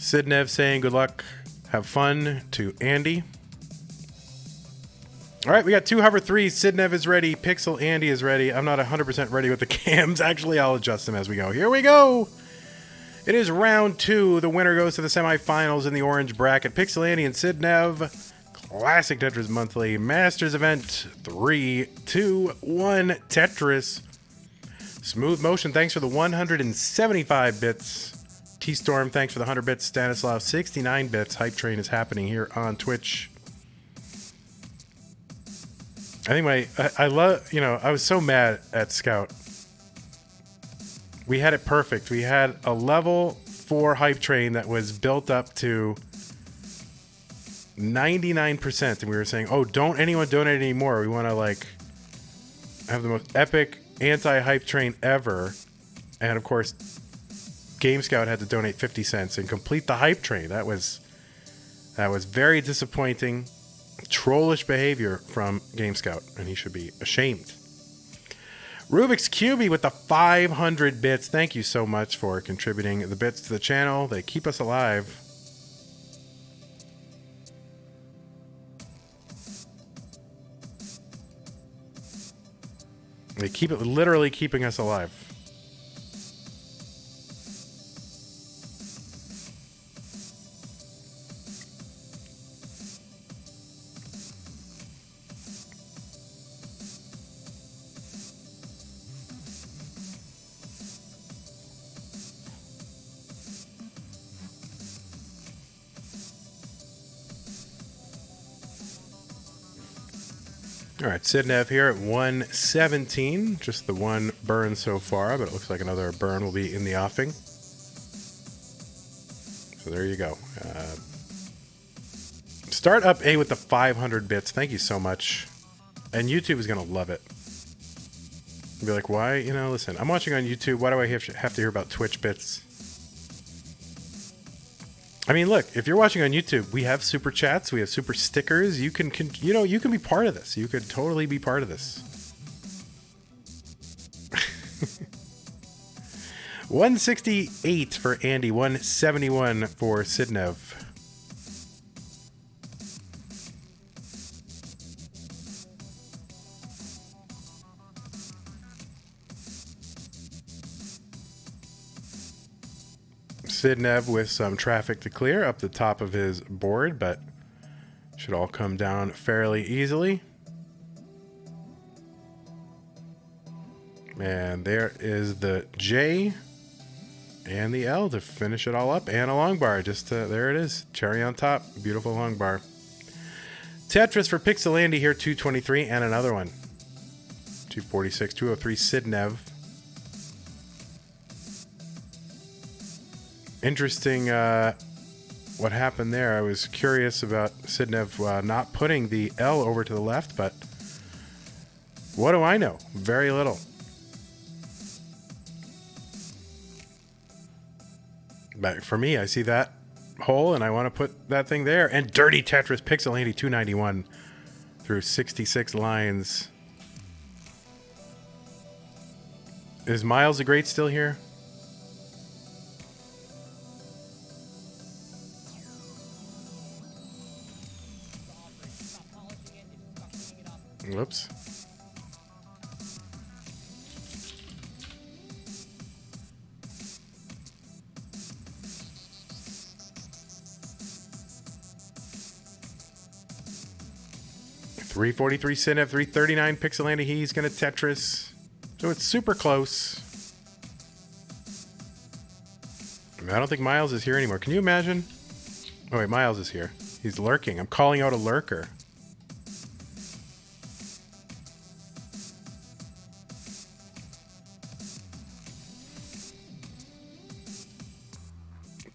Sidnev saying good luck, have fun to Andy. All right, we got two hover threes. Sidnev is ready. Pixel Andy is ready. I'm not 100% ready with the cams. Actually, I'll adjust them as we go. Here we go. It is round two. The winner goes to the semifinals in the orange bracket. Pixel Andy and Sidnev. Classic Tetris Monthly Masters Event 3, 2, 1 Tetris. Smooth Motion, thanks for the 175 bits. T-Storm, thanks for the 100 bits. Stanislav, 69 bits. Hype Train is happening here on Twitch. Anyway, I love, I was so mad at Scout. We had it perfect. We had a level 4 Hype Train that was built up to 99%, and we were saying, oh, don't anyone donate anymore. We want to, have the most epic anti-Hype Train ever. And, of course, Game Scout had to donate 50 cents and complete the Hype Train. That was very disappointing. Trollish behavior from Game Scout, and he should be ashamed. Rubik's Cubie with the 500 bits. Thank you so much for contributing the bits to the channel. They keep us alive. They keep it literally keeping us alive. All right, Sidnev here at 117. Just the one burn so far, but it looks like another burn will be in the offing. So there you go. Start up A with the 500 bits. Thank you so much. And YouTube is going to love it. Be like, why? Listen, I'm watching on YouTube. Why do I have to hear about Twitch bits? I mean, look, if you're watching on YouTube, we have super chats, we have super stickers. You can you can be part of this. You could totally be part of this. 168 for Andy, 171 for Sidnev. Sidnev with some traffic to clear up the top of his board, but should all come down fairly easily. And there is the J and the L to finish it all up, and a long bar. There it is, cherry on top, beautiful long bar. Tetris for Pixel Andy here, 223, and another one. 246, 203, Sidnev. Interesting what happened there. I was curious about Sidnev not putting the L over to the left, but what do I know? Very little. But for me, I see that hole and I want to put that thing there. And Dirty Tetris, Pixel Andy, 291 through 66 lines. Is Miles the Great still here? Whoops. $343 Sidnev, $339 Pixel Andy. He's gonna Tetris. So it's super close. I don't think Miles is here anymore. Can you imagine? Oh wait, Miles is here. He's lurking. I'm calling out a lurker.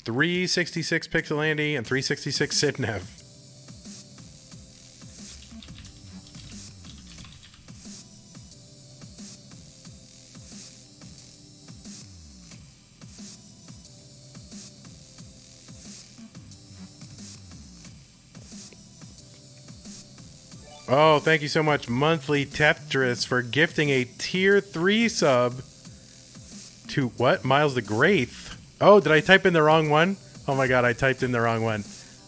$366 Pixel Andy and $366 Sidnev. Oh, thank you so much, Monthly Tetris, for gifting a tier 3 sub to what? Miles the Graith. Oh, did I type in the wrong one? Oh my god, I typed in the wrong one.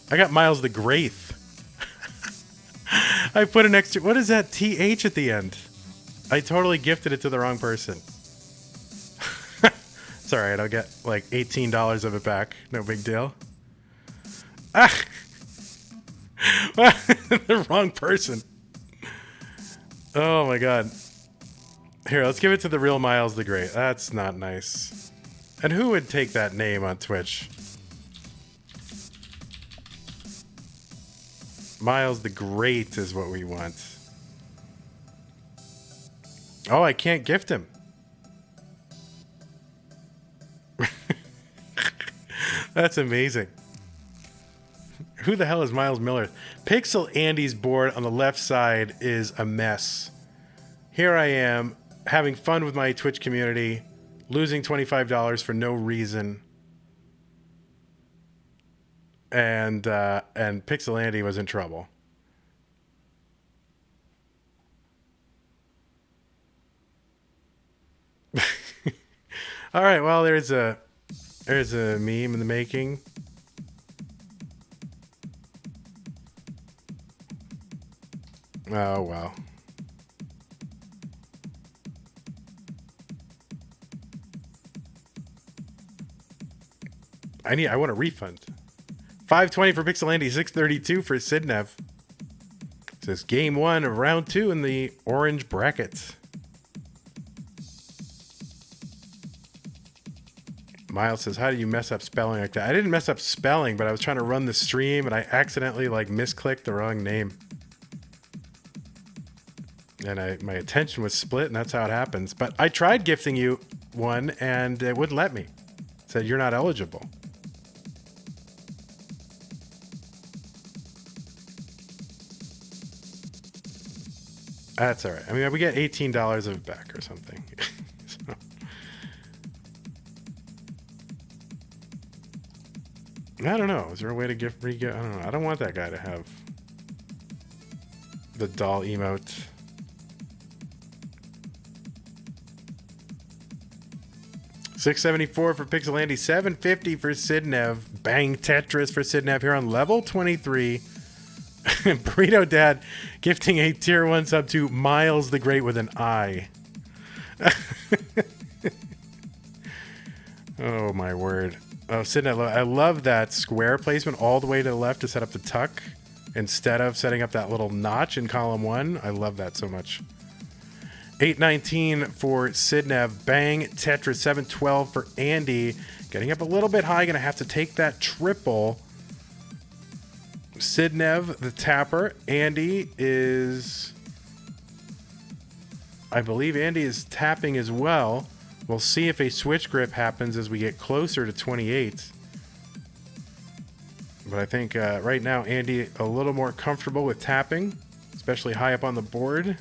I got Miles the Graith. I put an extra... What is that TH at the end? I totally gifted it to the wrong person. It's alright, I'll get like $18 of it back. No big deal. Ah! The wrong person. Oh my god. Here, let's give it to the real Miles the Great. That's not nice. And who would take that name on Twitch? Miles the Great is what we want. Oh, I can't gift him. That's amazing. Who the hell is Miles Miller? Pixel Andy's board on the left side is a mess. Here I am, having fun with my Twitch community, losing $25 for no reason. And Pixel Andy was in trouble. All right, well, there's a meme in the making. Oh well. I want a refund. $5.20 for Pixel Andy, $6.32 for Sidnev. It says game 1 of round 2 in the orange bracket. Miles says, how do you mess up spelling like that? I didn't mess up spelling, but I was trying to run the stream and I accidentally like misclicked the wrong name. And my attention was split, and that's how it happens. But I tried gifting you one and it wouldn't let me. It said you're not eligible. That's all right. I mean, we get $18 of it back or something. So. I don't know. Is there a way to re-gift? I don't know. I don't want that guy to have the doll emote. $6.74 for Pixel Andy, $7.50 for Sidnev. Bang Tetris for Sidnev here on level 23. Burrito Dad gifting a tier 1 sub to Miles the Great with an I. Oh my word. Oh, Sidnev, I love that square placement all the way to the left to set up the tuck instead of setting up that little notch in column 1. I love that so much. $8.19 for Sidnev. Bang Tetris. $7.12 for Andy. Getting up a little bit high. Gonna have to take that triple. Sidnev, the tapper. Andy is... I believe Andy is tapping as well. We'll see if a switch grip happens as we get closer to 28. But I think right now Andy a little more comfortable with tapping, especially high up on the board.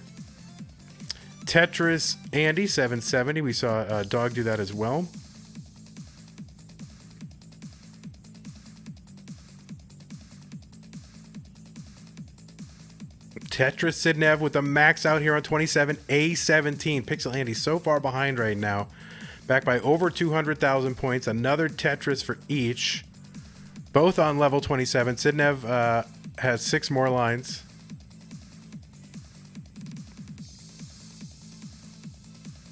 Tetris Andy, $7.70. We saw Dog do that as well. Tetris Sidnev with a max out here on 27, A17. Pixel Andy so far behind right now. Back by over 200,000 points. Another Tetris for each. Both on level 27. Sidnev has 6 more lines.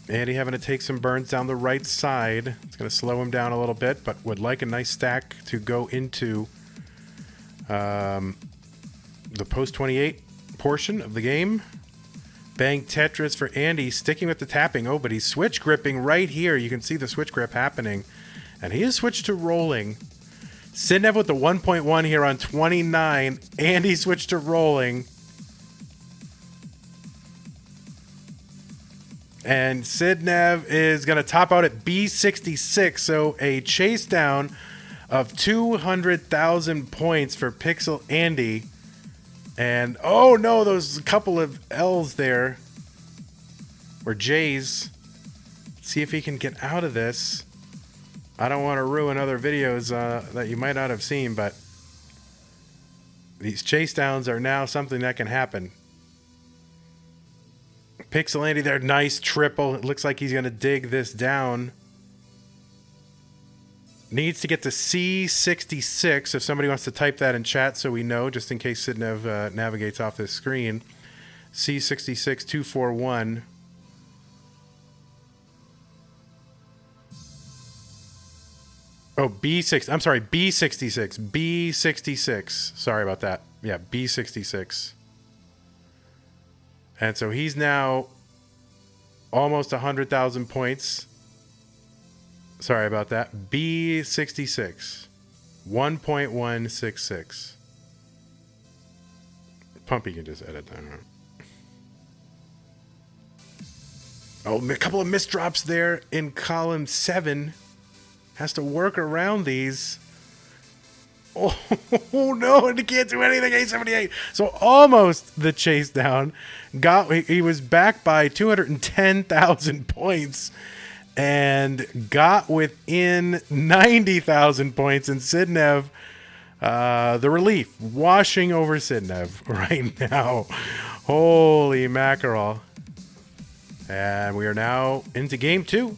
Andy having to take some burns down the right side. It's going to slow him down a little bit, but would like a nice stack to go into the post-28 portion of the game. Bang Tetris for Andy, sticking with the tapping. Oh, but he's switch gripping right here. You can see the switch grip happening. And he has switched to rolling. Sidnev with the 1.1 here on 29. Andy switched to rolling. And Sidnev is going to top out at B66. So a chase down of 200,000 points for Pixel Andy. And, oh no, there's a couple of L's there. Or J's. See if he can get out of this. I don't want to ruin other videos that you might not have seen, but these chase downs are now something that can happen. Pixel Andy there, nice triple. It looks like he's going to dig this down. Needs to get to C66. If somebody wants to type that in chat so we know, just in case Sidnev navigates off this screen. C66 241. Oh, B6. I'm sorry, B66. B66. Sorry about that. Yeah, B66. And so he's now almost 100,000 points. Sorry about that. B66. 1.166. Pumpy can just edit that. Oh, a couple of misdrops there in column 7. Has to work around these. Oh, no, and he can't do anything. 878. So almost the chase down. He was back by 210,000 points and got within 90,000 points. And Sidnev, the relief, washing over Sidnev right now. Holy mackerel. And we are now into game 2.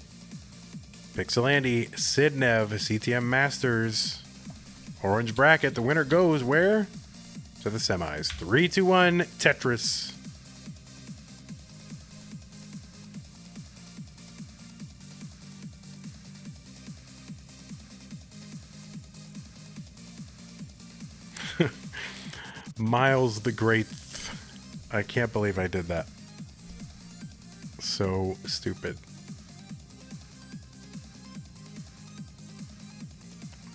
Pixel Andy, Sidnev, CTM Masters. Orange bracket. The winner goes where? To the semis. 3, 2, 1, Tetris. Miles the Great. I can't believe I did that. So stupid.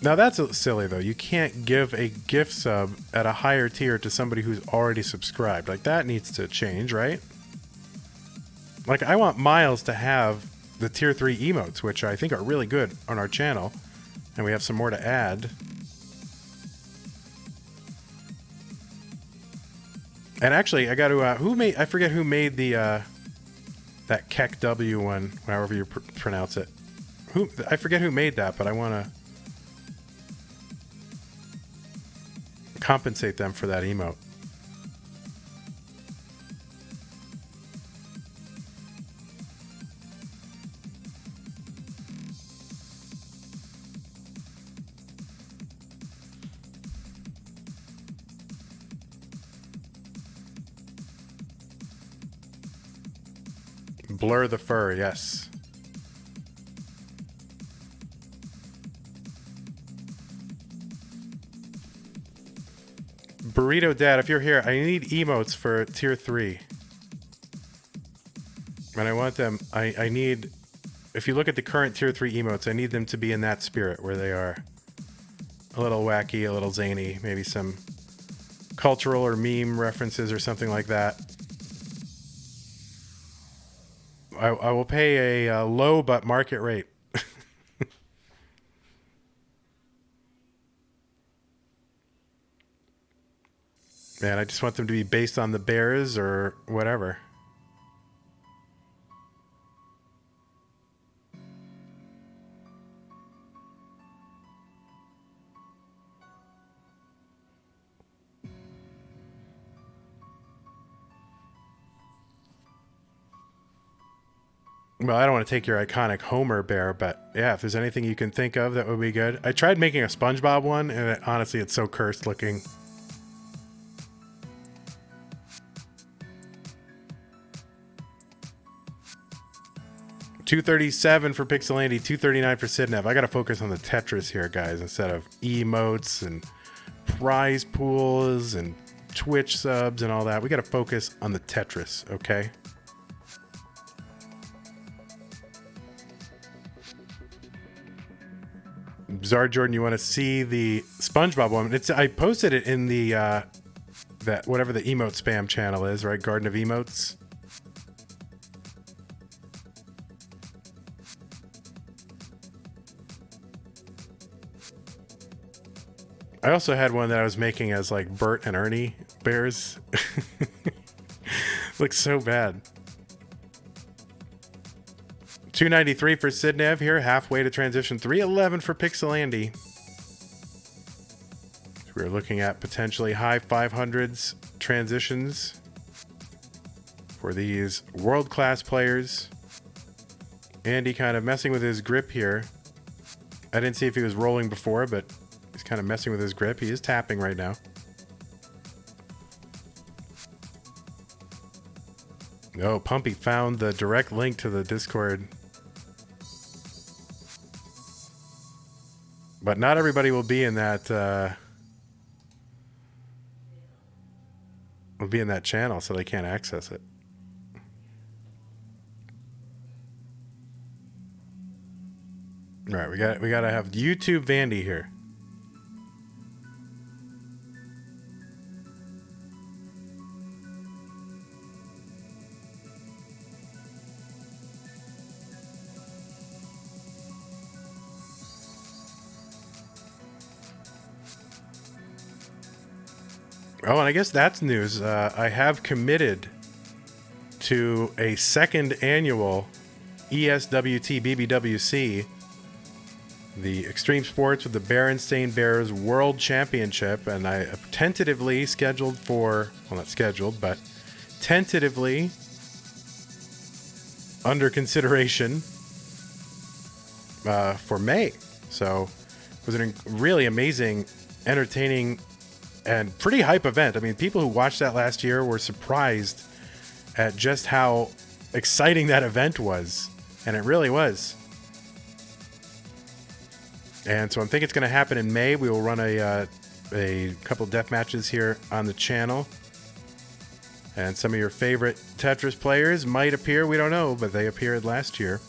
Now that's silly though. You can't give a gift sub at a higher tier to somebody who's already subscribed. Like that needs to change, right? Like I want Miles to have the tier 3 emotes, which I think are really good on our channel. And we have some more to add. And actually, I got to I forget who made the that Keck W one, however you pronounce it. I forget who made that, but I want to compensate them for that emote. Blur the fur, yes. Burrito Dad, if you're here, I need emotes for tier 3. And I want them, I need, if you look at the current tier 3 emotes, I need them to be in that spirit where they are a little wacky, a little zany, maybe some cultural or meme references or something like that. I will pay a low but market rate. Man, I just want them to be based on the Bears or whatever. Well, I don't want to take your iconic Homer bear, but yeah, if there's anything you can think of that would be good. I tried making a SpongeBob one, and honestly, it's so cursed looking. $237 for Pixel Andy, $239 for Sidnev. I gotta focus on the Tetris here, guys, instead of emotes and prize pools and Twitch subs and all that. We gotta focus on the Tetris, okay? Zard Jordan, you want to see the SpongeBob one? I posted it in the that whatever the emote spam channel is, right? Garden of Emotes. I also had one that I was making as like Bert and Ernie bears. Looks so bad. $293 for Sidnev here, halfway to transition. $311 for Pixel Andy. So we're looking at potentially high 500s transitions for these world-class players. Andy kind of messing with his grip here. I didn't see if he was rolling before, but he's kind of messing with his grip. He is tapping right now. Oh, Pumpy found the direct link to the Discord. But not everybody will be in that channel, so they can't access it. All right, we got to have YouTube Vandy here. Oh, and I guess that's news. I have committed to a second annual ESWT BBWC, the Extreme Sports with the Berenstain Bears World Championship, and I tentatively scheduled for, well, not scheduled, but tentatively under consideration for May. So it was a really amazing, entertaining, and pretty hype event. I mean, people who watched that last year were surprised at just how exciting that event was. And it really was. And so I think it's going to happen in May. We will run a couple death matches here on the channel. And some of your favorite Tetris players might appear. We don't know, but they appeared last year.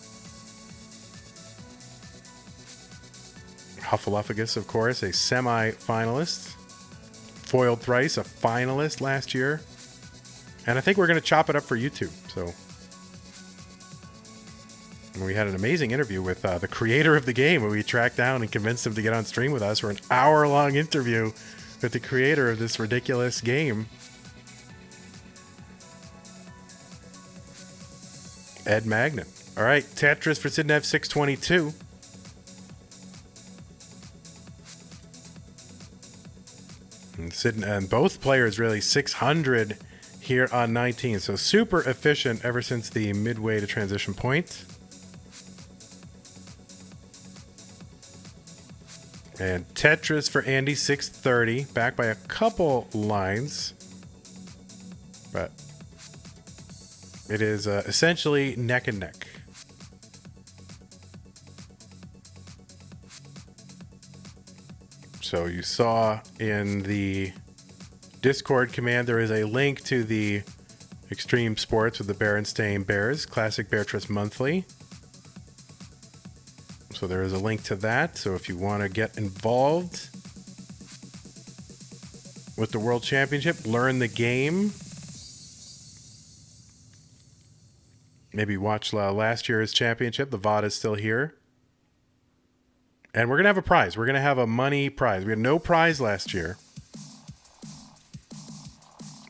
Hufflepuffus, of course, a semi-finalist. Foiled thrice, a finalist last year. And I think we're going to chop it up for YouTube. So we had an amazing interview with the creator of the game, where we tracked down and convinced him to get on stream with us for an hour-long interview with the creator of this ridiculous game. Ed Magnan. All right, Tetris for Sidnev 622. And both players really 600 here on 19. So super efficient ever since the midway to transition point. And Tetris for Andy 630. Back by a couple lines. But it is essentially neck and neck. So you saw in the Discord command, there is a link to the Extreme Sports with the Berenstain Bears, Classic Tetris Monthly. So there is a link to that. So if you want to get involved with the World Championship, learn the game, maybe watch last year's championship. The VOD is still here. And we're going to have a prize. We're going to have a money prize. We had no prize last year.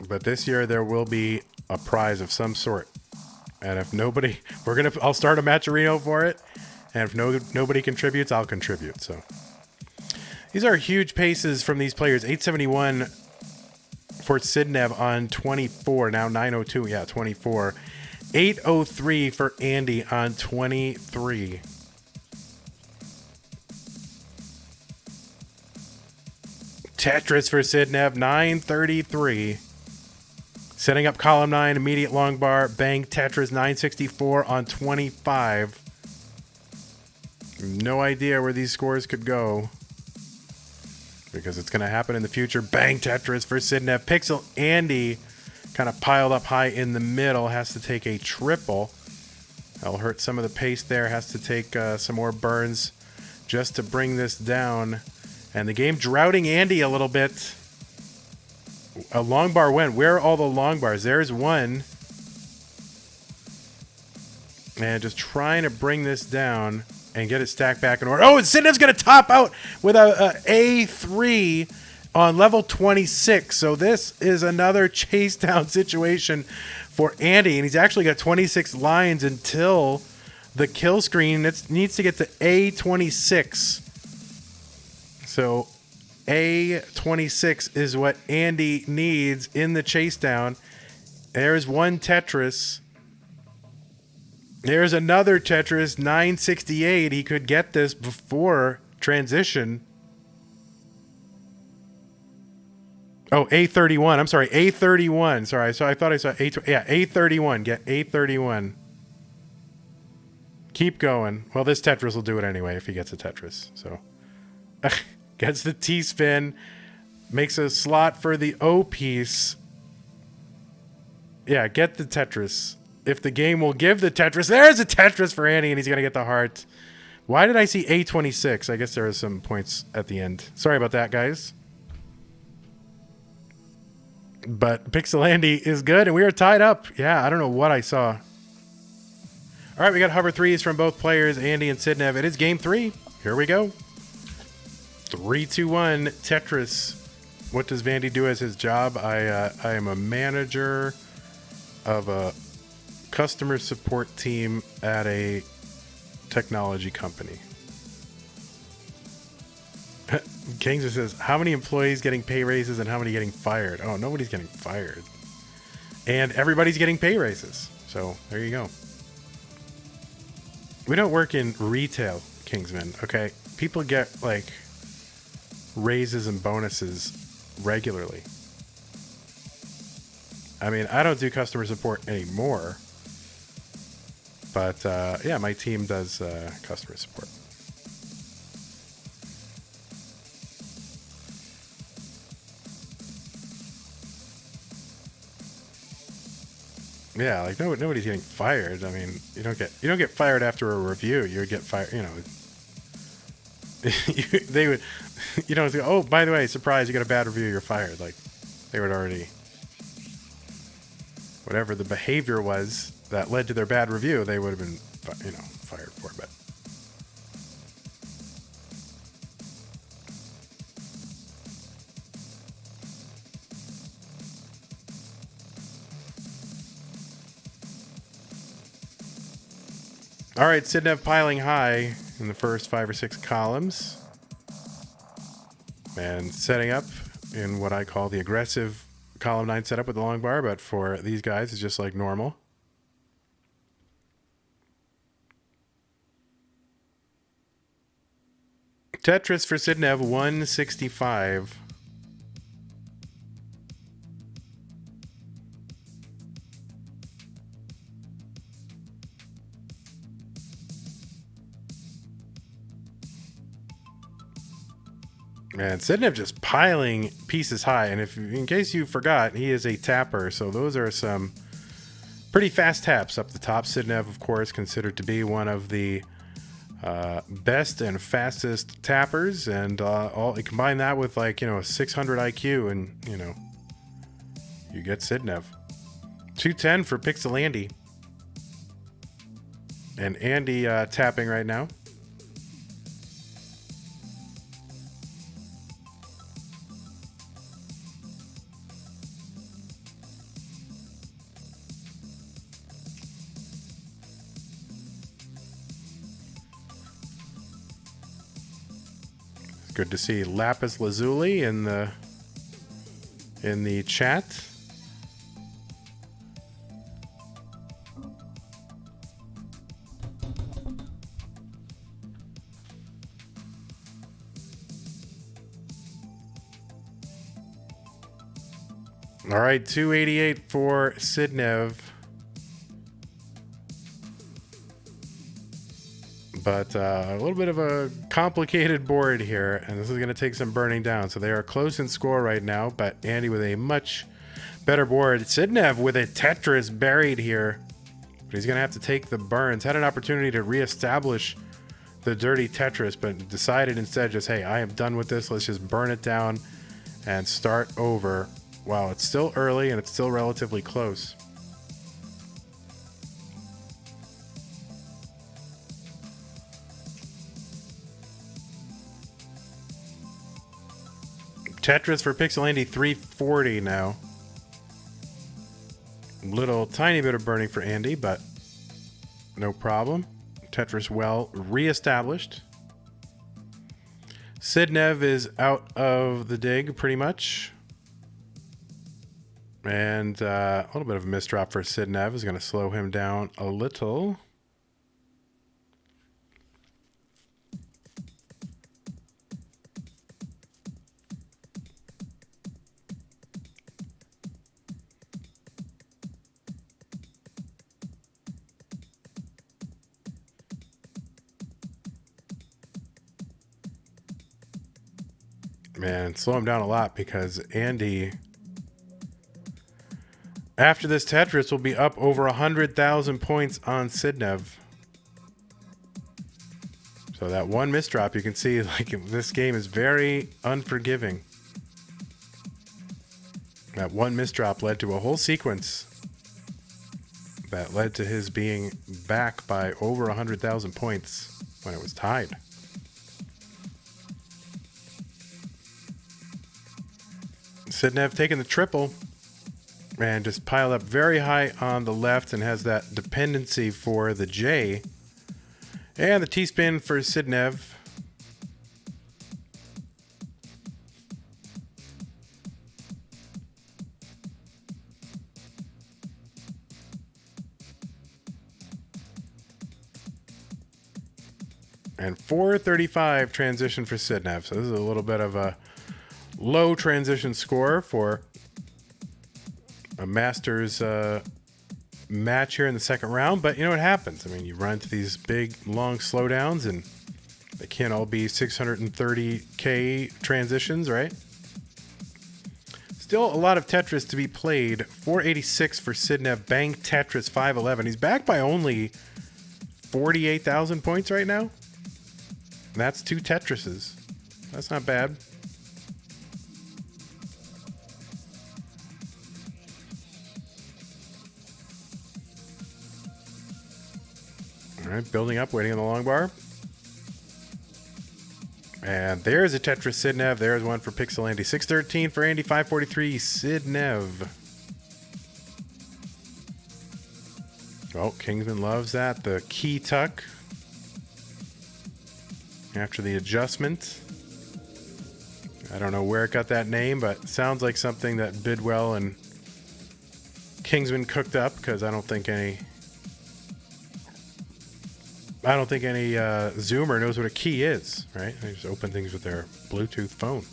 But this year there will be a prize of some sort. And if nobody, I'll start a matcherino for it. And if nobody contributes, I'll contribute. So these are huge paces from these players. 871 for Sidnev on 24. Now 902. Yeah, 24. 803 for Andy on 23. Tetris for Sidnev, 933. Setting up column 9, immediate long bar, bang, Tetris, 964 on 25. No idea where these scores could go, because it's going to happen in the future. Bang, Tetris for Sidnev. Pixel Andy kind of piled up high in the middle, has to take a triple. That'll hurt some of the pace there, has to take some more burns just to bring this down. And the game droughting Andy a little bit. A long bar went. Where are all the long bars? There's one. And just trying to bring this down and get it stacked back in order. Oh, and Sidnev's going to top out with a A3 on level 26. So this is another Chasedown situation for Andy. And he's actually got 26 lines until the kill screen. It needs to get to A26. So A26 is what Andy needs in the Chasedown. There's one Tetris. There's another Tetris 968. He could get this before transition. Oh, A31. I'm sorry, A31. Sorry, so I thought I saw A31. Get A31. Keep going. Well, this Tetris will do it anyway if he gets a Tetris. So gets the T-spin, makes a slot for the O piece. Yeah, get the Tetris. If the game will give the Tetris, there's a Tetris for Andy, and he's gonna get the heart. Why did I see A26? I guess there are some points at the end. Sorry about that, guys. But Pixel Andy is good, and we are tied up. Yeah, I don't know what I saw. All right, we got hover threes from both players, Andy and Sidnev. It is game 3. Here we go. 3, 2, 1, Tetris. What does Vandy do as his job? I am a manager of a customer support team at a technology company. Kingsley says, how many employees getting pay raises and how many getting fired? Oh, nobody's getting fired. And everybody's getting pay raises. So there you go. We don't work in retail, Kingsman, okay? People get, like, raises and bonuses regularly. I mean, I don't do customer support anymore. But, yeah, my team does customer support. Yeah, like nobody's getting fired. I mean, you don't get fired after a review. You would get fired, you know. They would, you don't go, oh, by the way, surprise, you got a bad review, you're fired. Like, they would already, whatever the behavior was that led to their bad review, they would have been, you know, fired for. But all right, Sidnev piling high in the first 5 or 6 columns. And setting up in what I call the aggressive column 9 setup with the long bar, but for these guys, it's just like normal. Tetris for Sidnev, 165. Man, Sidnev just piling pieces high, and if in case you forgot, he is a tapper, so those are some pretty fast taps up the top. Sidnev, of course, considered to be one of the best and fastest tappers, and combine that with, like, you know, 600 IQ, and you know, you get Sidnev. 210 for Pixel Andy, and Andy tapping right now. Good to see Lapis Lazuli in the chat. All right, 288 for Sidnev. But a little bit of a complicated board here, and this is going to take some burning down. So they are close in score right now, but Andy with a much better board. Sidnev with a Tetris buried here, but he's going to have to take the burns. Had an opportunity to reestablish the dirty Tetris, but decided instead just, hey, I am done with this. Let's just burn it down and start over. Wow, it's still early and it's still relatively close. Tetris for Pixel Andy, 340 now. Little tiny bit of burning for Andy, but no problem. Tetris well reestablished. Sidnev is out of the dig pretty much. And a little bit of a misdrop for Sidnev is going to slow him down a little. Man, slow him down a lot because Andy, after this Tetris, will be up over 100,000 points on Sidnev. So that one misdrop, you can see like this game is very unforgiving. That one misdrop led to a whole sequence that led to his being back by over 100,000 points when it was tied. Sidnev taking the triple and just piled up very high on the left and has that dependency for the J. And the T-spin for Sidnev. And 435 transition for Sidnev. So this is a little bit of a low transition score for a Masters match here in the second round. But you know what happens. I mean, you run into these big, long slowdowns, and they can't all be 630K transitions, right? Still a lot of Tetris to be played. 486 for Sidnev. Bang Tetris 511. He's back by only 48,000 points right now. And that's 2 Tetrises. That's not bad. All right, building up, waiting on the long bar. And there's a Tetris Sidnev. There's one for Pixel Andy. 613 for Andy. 543 Sidnev. Oh, Kingsman loves that. The key tuck. After the adjustment. I don't know where it got that name, but it sounds like something that Bidwell and Kingsman cooked up, because I don't think any Zoomer knows what a key is, right? They just open things with their Bluetooth phone.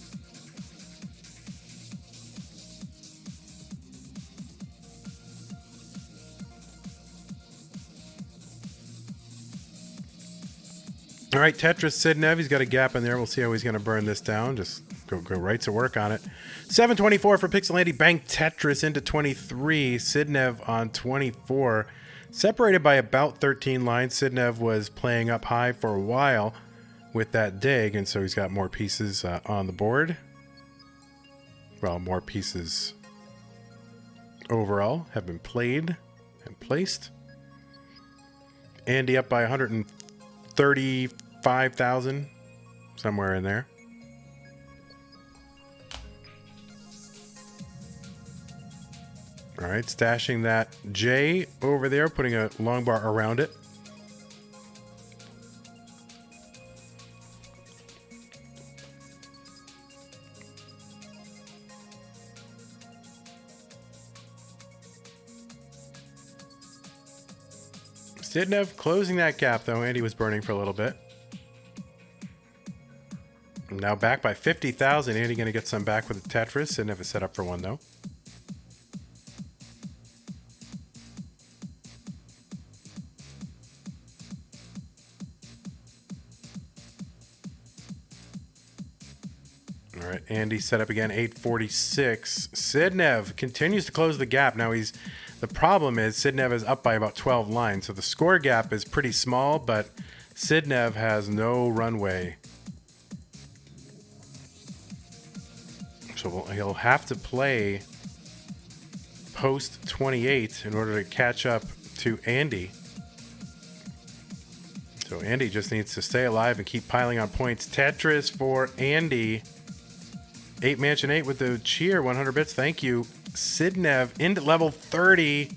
All right, Tetris Sidnev. He's got a gap in there. We'll see how he's going to burn this down. Just go right to work on it. 724 for Pixel Andy. Bang Tetris into 23. Sidnev on 24. Separated by about 13 lines. Sidnev was playing up high for a while with that dig, and so he's got more pieces on the board. Well, more pieces overall have been played and placed. Andy up by 135,000, somewhere in there. All right, stashing that J over there, putting a long bar around it. Sidnev closing that gap, though. Andy was burning for a little bit. Now back by 50,000. Andy going to get some back with the Tetris. Sidnev is set up for one, though. All right, Andy set up again, 846. Sidnev continues to close the gap. Now the problem is Sidnev is up by about 12 lines, so the score gap is pretty small, but Sidnev has no runway. So he'll have to play post 28 in order to catch up to Andy. So Andy just needs to stay alive and keep piling on points. Tetris for Andy. 8 Mansion 8 with the cheer, 100 bits. Thank you. Sidnev into level 30.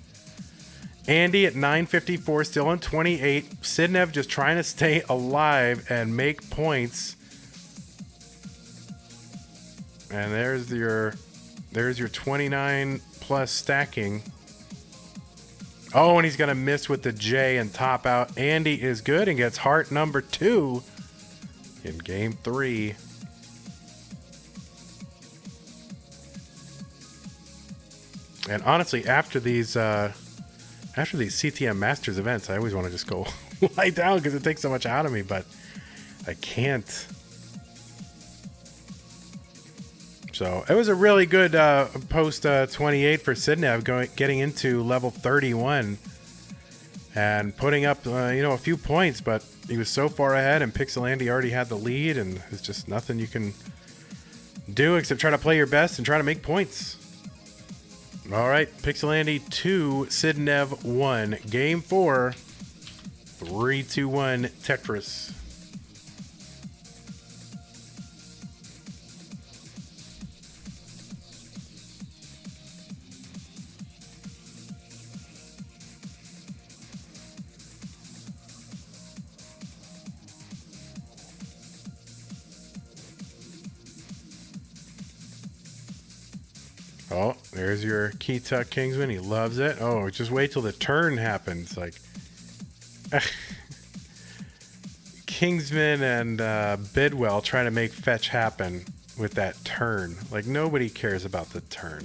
Andy at 954, still on 28. Sidnev just trying to stay alive and make points. And there's your 29 plus stacking. Oh, and he's going to miss with the J and top out. Andy is good and gets heart number 2 in game 3. And honestly, after these CTM Masters events, I always want to just go lie down because it takes so much out of me, but I can't. So it was a really good post 28 for Sidnev, getting into level 31 and putting up a few points, but he was so far ahead, and Pixel Andy already had the lead, and there's just nothing you can do except try to play your best and try to make points. All right, Pixel Andy 2, Sidnev 1. Game 4, 3, 2, 1, Tetris. Oh, there's your Key Tuck Kingsman. He loves it. Oh, just wait till the turn happens. Like, Kingsman and Bidwell trying to make fetch happen with that turn. Like, nobody cares about the turn.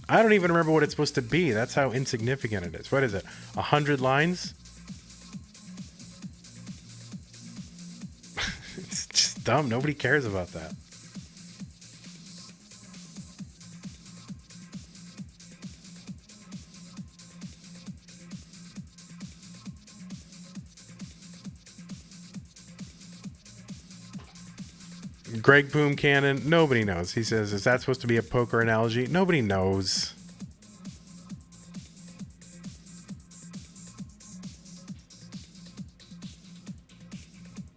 I don't even remember what it's supposed to be. That's how insignificant it is. What is it? 100 lines? It's just dumb. Nobody cares about that. Greg Boom Cannon, nobody knows. He says, is that supposed to be a poker analogy? Nobody knows.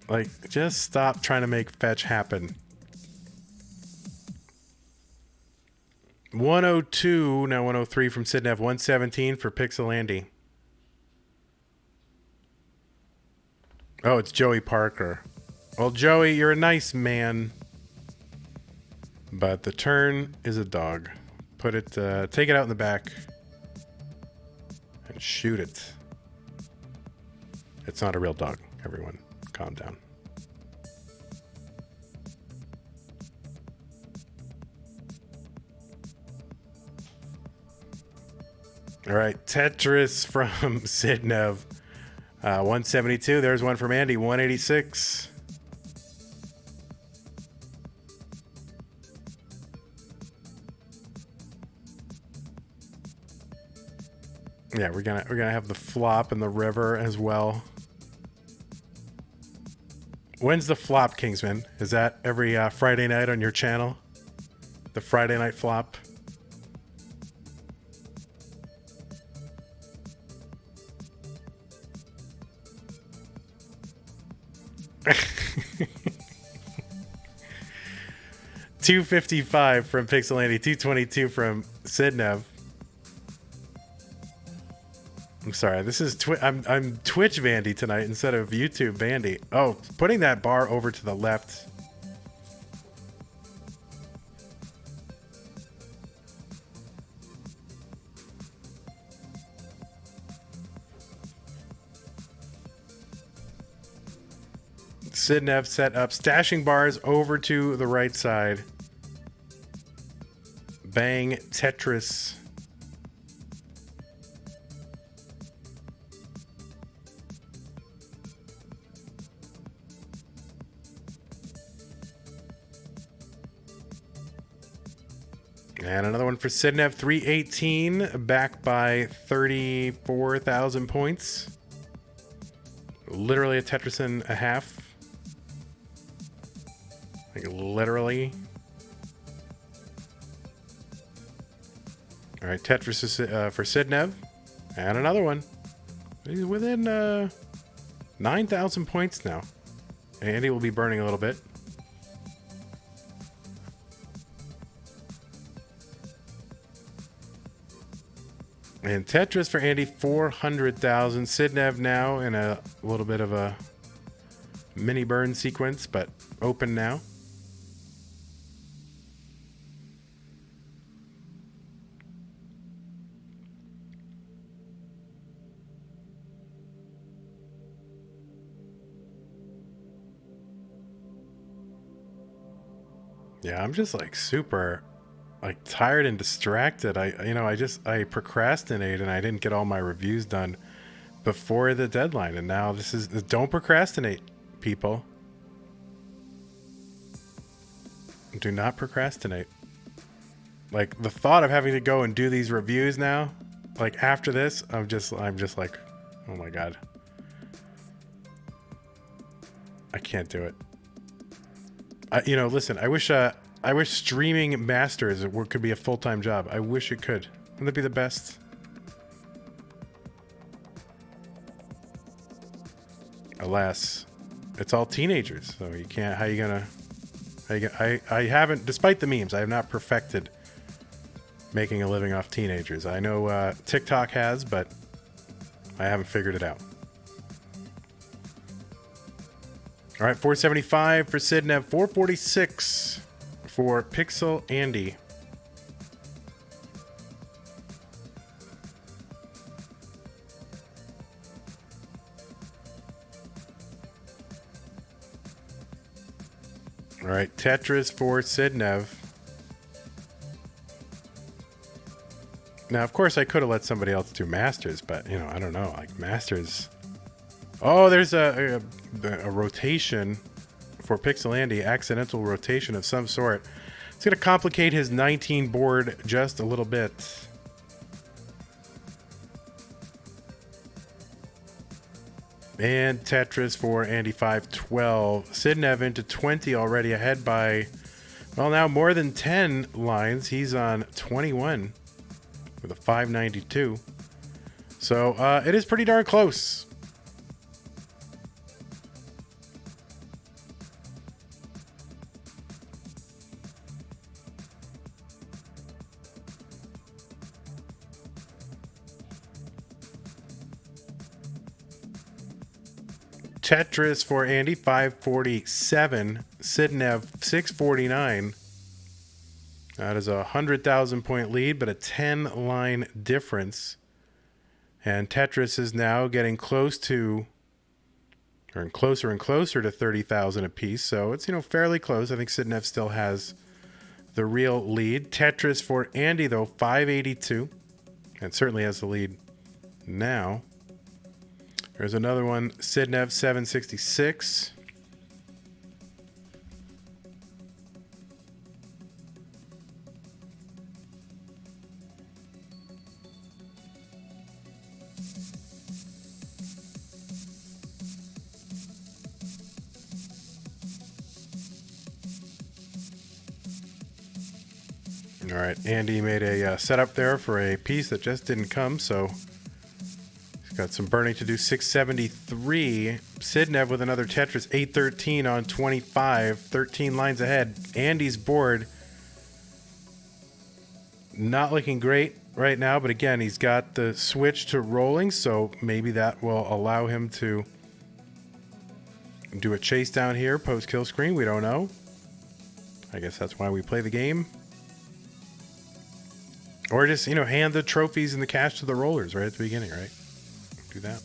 Like, just stop trying to make fetch happen. 102, now 103 from Sidnev, 117 for Pixel Andy. Oh, it's Joey Parker. Well, Joey, you're a nice man, but the turn is a dog. Take it out in the back and shoot it. It's not a real dog, everyone. Calm down. All right, Tetris from Sidnev, 172. There's one from Andy, 186. Yeah, we're gonna have the flop in the river as well. When's the flop, Kingsman? Is that every Friday night on your channel? The Friday night flop? $255 from Pixel Andy, $222 from Sidnev. I'm sorry, this is I'm Twitch Vandy tonight instead of YouTube Vandy. Oh, putting that bar over to the left. Sidnev set up stashing bars over to the right side. Bang, Tetris. And another one for Sidnev, 318, back by 34,000 points. Literally a Tetris and a half. Like, literally. All right, Tetris is for Sidnev. And another one. He's within 9,000 points now. Andy will be burning a little bit. And Tetris for Andy, 400,000. Sidnev now in a little bit of a mini burn sequence, but open now. Yeah, I'm just like super tired and distracted. I procrastinated and I didn't get all my reviews done before the deadline, and now don't procrastinate, people. Do not procrastinate. Like, the thought of having to go and do these reviews now, like, after this, I'm just like, oh my god. I can't do it. Listen, I wish streaming masters could be a full-time job. I wish it could. Wouldn't that be the best? Alas, it's all teenagers, so you can't. I haven't, despite the memes, I have not perfected making a living off teenagers. I know TikTok has, but I haven't figured it out. All right, 475 for Sidnev, 446 for Pixel Andy. All right, Tetris for Sidnev. Now, of course, I could have let somebody else do Masters, but, I don't know. Like, Masters... Oh, there's a rotation for Pixel Andy, accidental rotation of some sort. It's going to complicate his 19 board just a little bit. And Tetris for Andy, 512. Sidnev into 20 already, ahead by, well, now more than 10 lines. He's on 21 with a 592. So it is pretty darn close. Tetris for Andy, 547. Sidnev, 649. That is a 100,000 point lead, but a 10 line difference. And Tetris is now getting close to, or closer and closer to 30,000 apiece. So it's, fairly close. I think Sidnev still has the real lead. Tetris for Andy, though, 582. And certainly has the lead now. There's another one, Sidnev, 766. All right, Andy made a setup there for a piece that just didn't come, so he's got some burning to do. 673. Sidnev with another Tetris, 813 on 25, 13 lines ahead. Andy's board not looking great right now, but again, he's got the switch to rolling, so maybe that will allow him to do a chase down here post kill screen. We don't know. I guess that's why we play the game. Or just, hand the trophies and the cash to the rollers right at the beginning, right? Do that.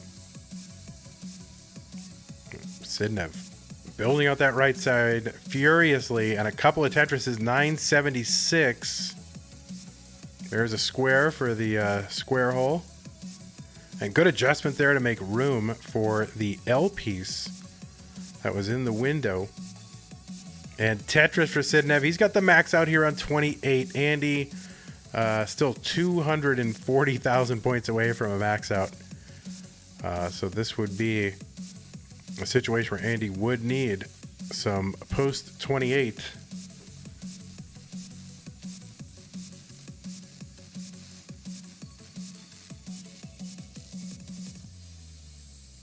Sidnev building out that right side furiously, and a couple of Tetrises, 976. There's a square for the square hole. And good adjustment there to make room for the L piece that was in the window. And Tetris for Sidnev. He's got the max out here on 28. Andy still 240,000 points away from a max out. So this would be a situation where Andy would need some post 28.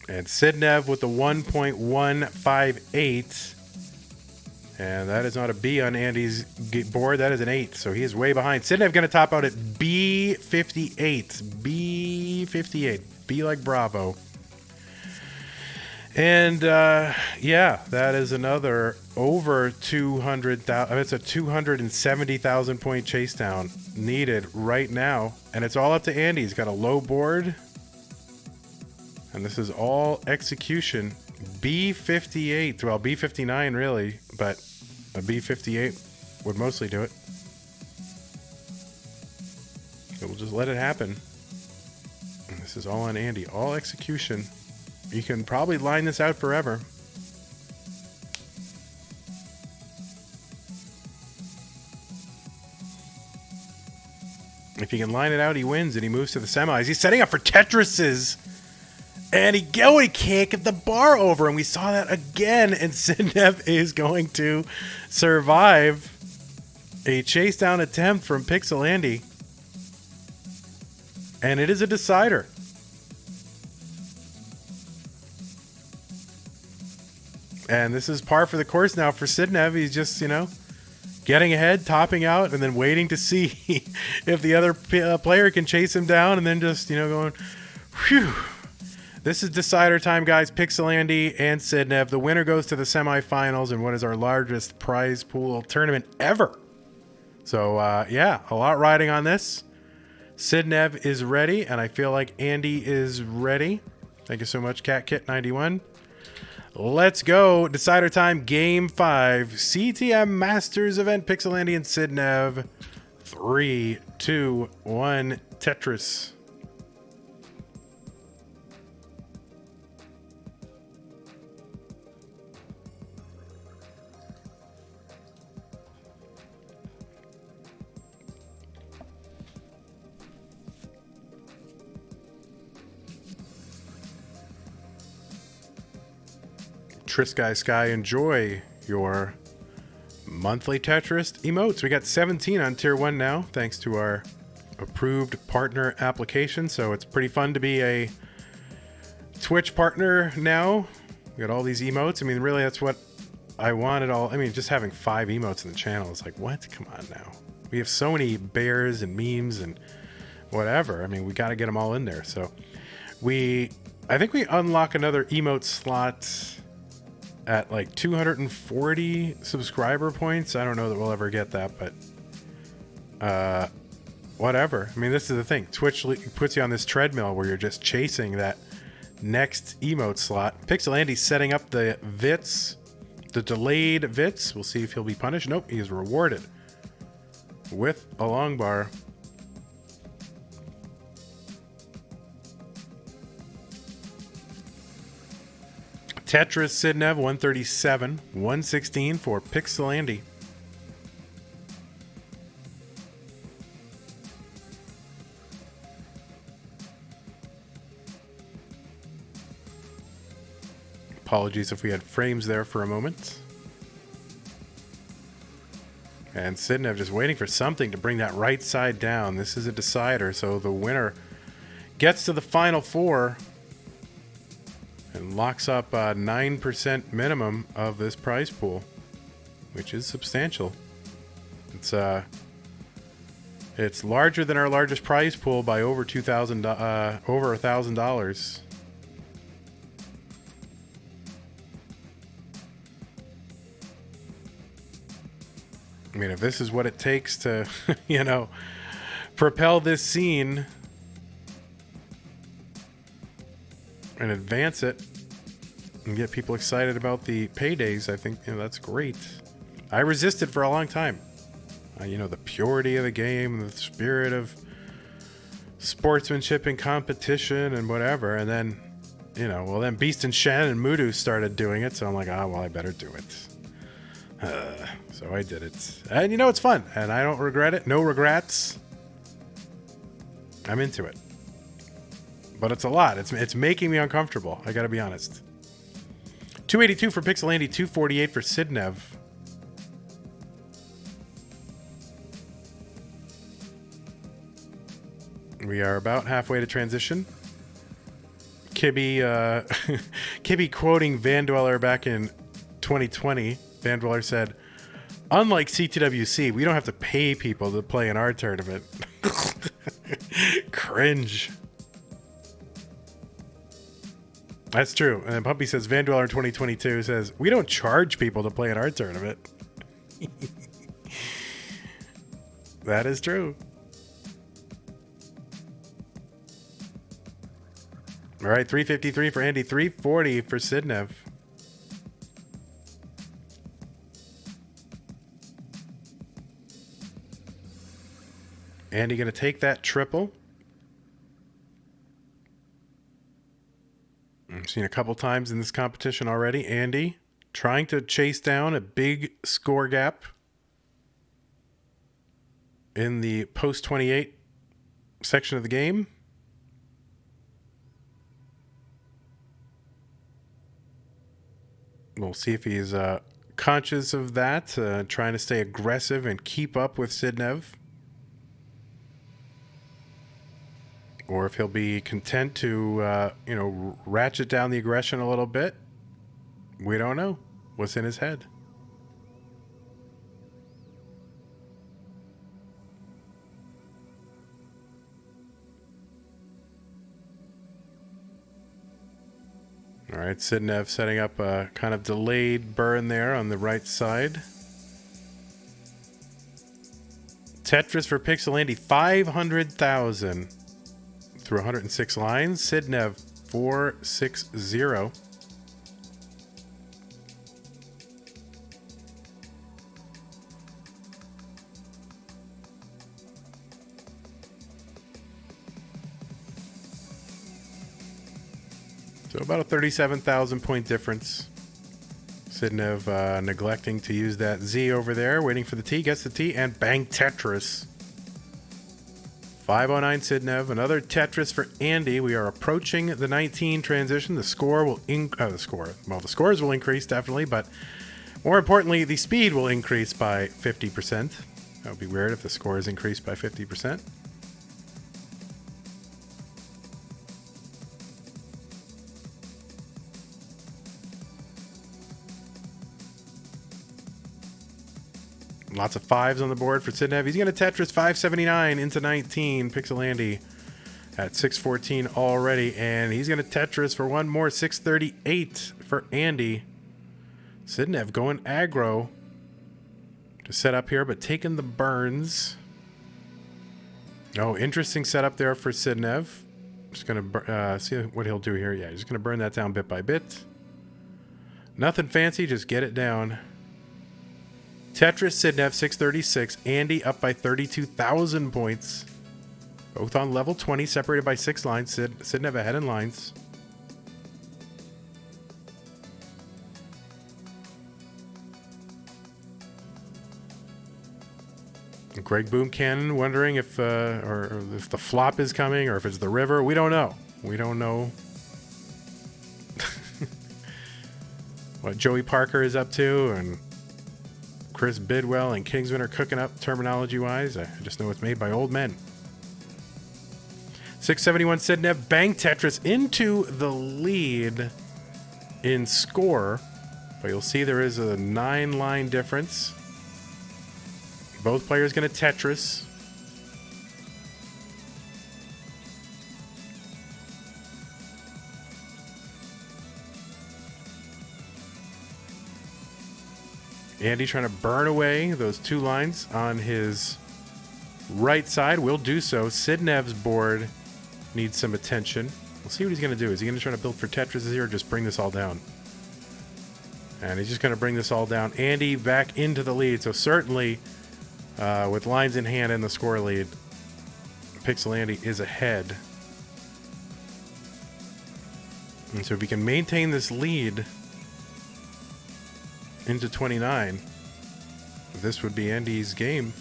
And Sidnev with the 1.158. And that is not a B on Andy's board. That is an 8. So he is way behind. Sidnev going to top out at B58. B58. B like Bravo. And, yeah, that is another over 200,000. It's a 270,000 point chase down needed right now. And it's all up to Andy. He's got a low board. And this is all execution. B58. Well, B59 really, but a B58 would mostly do it. So we'll just let it happen. And this is all on Andy. All execution. You can probably line this out forever. If he can line it out, he wins, and he moves to the semis. He's setting up for Tetrises. And he can't get the bar over. And we saw that again. And Sidnev is going to survive a chase down attempt from Pixel Andy. And it is a decider. And this is par for the course now for Sidnev. He's just, getting ahead, topping out, and then waiting to see if the other player can chase him down. And then just, going, whew. This is decider time, guys. Pixel Andy and Sidnev. The winner goes to the semifinals in what is our largest prize pool tournament ever. So, yeah, a lot riding on this. Sidnev is ready, and I feel like Andy is ready. Thank you so much, CatKit91. Let's go. Decider time, Game 5. CTM Masters event. Pixel Andy and Sidnev. 3, 2, 1. Tetris. Sky, enjoy your monthly Tetris emotes. We got 17 on tier 1 now, thanks to our approved partner application. So it's pretty fun to be a Twitch partner now. We got all these emotes. I mean, really, that's what I wanted. Just having 5 emotes in the channel is like, what? Come on now. We have so many bears and memes and whatever. I mean, we got to get them all in there. So I think we unlock another emote slot at like 240 subscriber points. I don't know that we'll ever get that, but whatever. I mean, this is the thing. Twitch puts you on this treadmill where you're just chasing that next emote slot. Pixel Andy's setting up the Vits, the delayed Vits. We'll see if he'll be punished. Nope, he is rewarded with a long bar. Tetris Sidnev 137, 116 for Pixel Andy. Apologies if we had frames there for a moment. And Sidnev just waiting for something to bring that right side down. This is a decider, so the winner gets to the final 4 and locks up 9% minimum of this prize pool, which is substantial. It's larger than our largest prize pool by over $1,000. I mean, if this is what it takes to, propel this scene and advance it and get people excited about the paydays, I think that's great. I resisted for a long time. The purity of the game, the spirit of sportsmanship and competition and whatever. And then, then Beast and Shen and Mudu started doing it. So I'm like, I better do it. So I did it. And it's fun. And I don't regret it. No regrets. I'm into it. But it's a lot. It's making me uncomfortable. I gotta be honest. 282 for Pixel Andy, 248 for Sidnev. We are about halfway to transition. Kibby quoting vandweller back in 2020. vandweller said, "Unlike CTWC, we don't have to pay people to play in our tournament." Cringe. That's true. And then Puppy says, vandweller in 2022 says, "We don't charge people to play in our tournament." That is true. All right, 353 for Andy, 340 for Sidnev. Andy going to take that triple. I've seen a couple times in this competition already. Andy trying to chase down a big score gap in the post 28 section of the game. We'll see if he's conscious of that, trying to stay aggressive and keep up with Sidnev. Or if he'll be content to, ratchet down the aggression a little bit. We don't know what's in his head. All right, Sidnev setting up a kind of delayed burn there on the right side. Tetris for Pixel Andy, 500,000 through 106 lines. Sidnev, 460. So about a 37,000 point difference. Sidnev neglecting to use that Z over there, waiting for the T, gets the T, and bang, Tetris. 509 Sidnev, another Tetris for Andy. We are approaching the 19 transition. The score will the scores will increase definitely, but more importantly, the speed will increase by 50%. That would be weird if the score is increased by 50%. Lots of fives on the board for Sidnev. He's going to Tetris 579 into 19. Pixel Andy at 614 already. And he's going to Tetris for one more. 638 for Andy. Sidnev going aggro to set up here, but taking the burns. Oh, interesting setup there for Sidnev. Just going to see what he'll do here. Yeah, he's going to burn that down bit by bit. Nothing fancy, just get it down. Tetris, Sidnev, 636. Andy up by 32,000 points. Both on level 20, separated by 6 lines. Sidnev ahead in lines. Greg Boomcannon wondering if or if the flop is coming or if it's the river. We don't know. We don't know what Joey Parker is up to, and Chris Bidwell and Kingsman are cooking up terminology-wise. I just know it's made by old men. 671 Sidnev, bang Tetris into the lead in score. But you'll see there is a 9-line difference. Both players going to Tetris. Andy trying to burn away those 2 lines on his right side. Will do so. Sidnev's board needs some attention. We'll see what he's going to do. Is he going to try to build for Tetris here or just bring this all down? And he's just going to bring this all down. Andy back into the lead. So certainly with lines in hand in the score lead, Pixel Andy is ahead. And so if he can maintain this lead into 29, this would be Andy's game.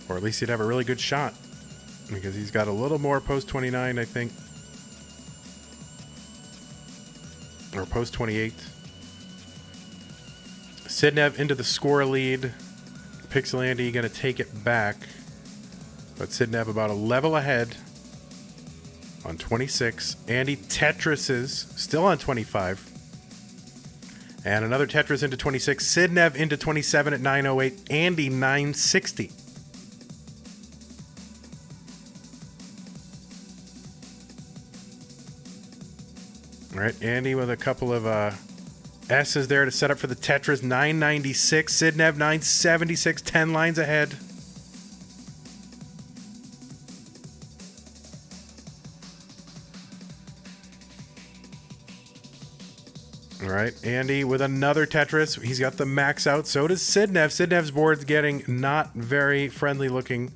Or at least he'd have a really good shot, because he's got a little more post 29, I think. Or post 28. Sidnev into the score lead. Pixel Andy going to take it back. But Sidnev about a level ahead on 26. Andy Tetrises still on 25. And another Tetris into 26. Sidnev into 27 at 908. Andy 960. All right, Andy with a couple of S's there to set up for the Tetris. 996. Sidnev 976. 10 lines ahead. All right, Andy with another Tetris. He's got the max out. So does Sidnev. Sidnev's board's getting not very friendly looking.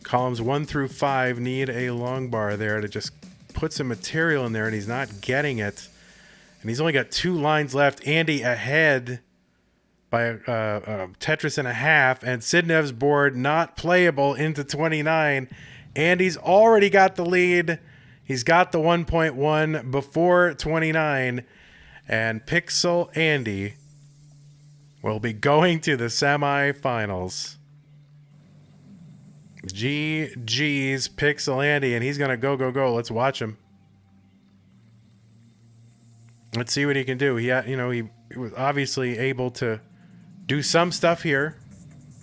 Columns 1 through 5 need a long bar there to just put some material in there, and he's not getting it. And he's only got 2 lines left. Andy ahead by a Tetris and a half, and Sidnev's board not playable into 29. Andy's already got the lead. He's got the 1.1 before 29, and Pixel Andy will be going to the semifinals. GG's Pixel Andy, and he's gonna go. Let's watch him. Let's see what he can do. He was obviously able to do some stuff here.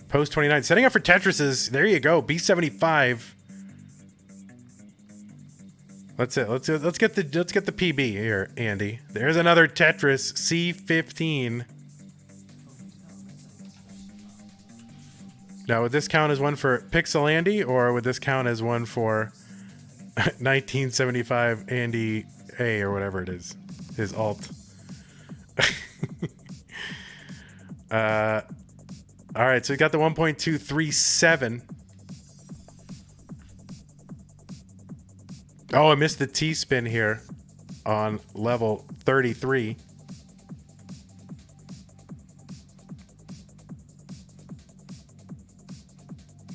Post 29, setting up for Tetris's. There you go, B75. Let's get the PB here, Andy. There's another Tetris C15. Now, would this count as one for Pixel Andy, or would this count as one for 1975 Andy A, or whatever it is, his alt? All right, so we got the 1.237. Oh, I missed the T-spin here on level 33.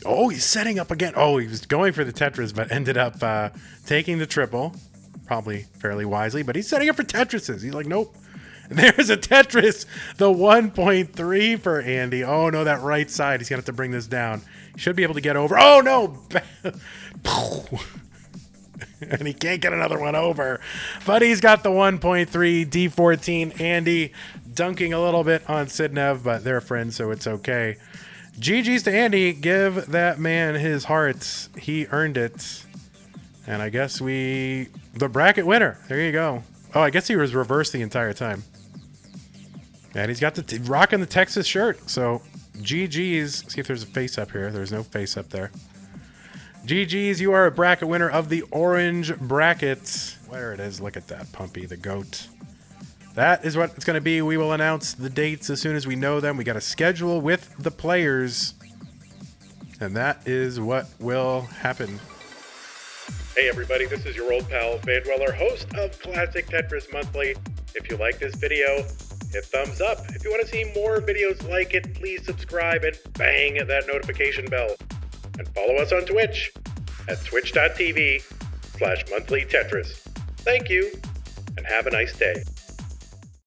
Oh, he's setting up again. Oh, he was going for the Tetris, but ended up taking the triple. Probably fairly wisely, but he's setting up for Tetrises. He's like, nope. And there's a Tetris, the 1.3 for Andy. Oh, no, that right side. He's going to have to bring this down. He should be able to get over. Oh, no. And he can't get another one over. But he's got the 1.3 D14. Andy dunking a little bit on Sidnev, but they're friends, so it's okay. GG's to Andy. Give that man his heart. He earned it. And I guess the bracket winner. There you go. Oh, I guess he was reversed the entire time. And he's got the rocking the Texas shirt. So GG's. See if there's a face up here. There's no face up there. GG's, you are a bracket winner of the orange bracket. There it is. Look at that pumpy, the goat. That is what it's going to be. We will announce the dates as soon as we know them. We got a schedule with the players. And that is what will happen. Hey everybody, this is your old pal, vandweller, host of Classic Tetris Monthly. If you like this video, hit thumbs up. If you want to see more videos like it, please subscribe and bang that notification bell. And follow us on Twitch at twitch.tv/monthlytetris. Thank you, and have a nice day.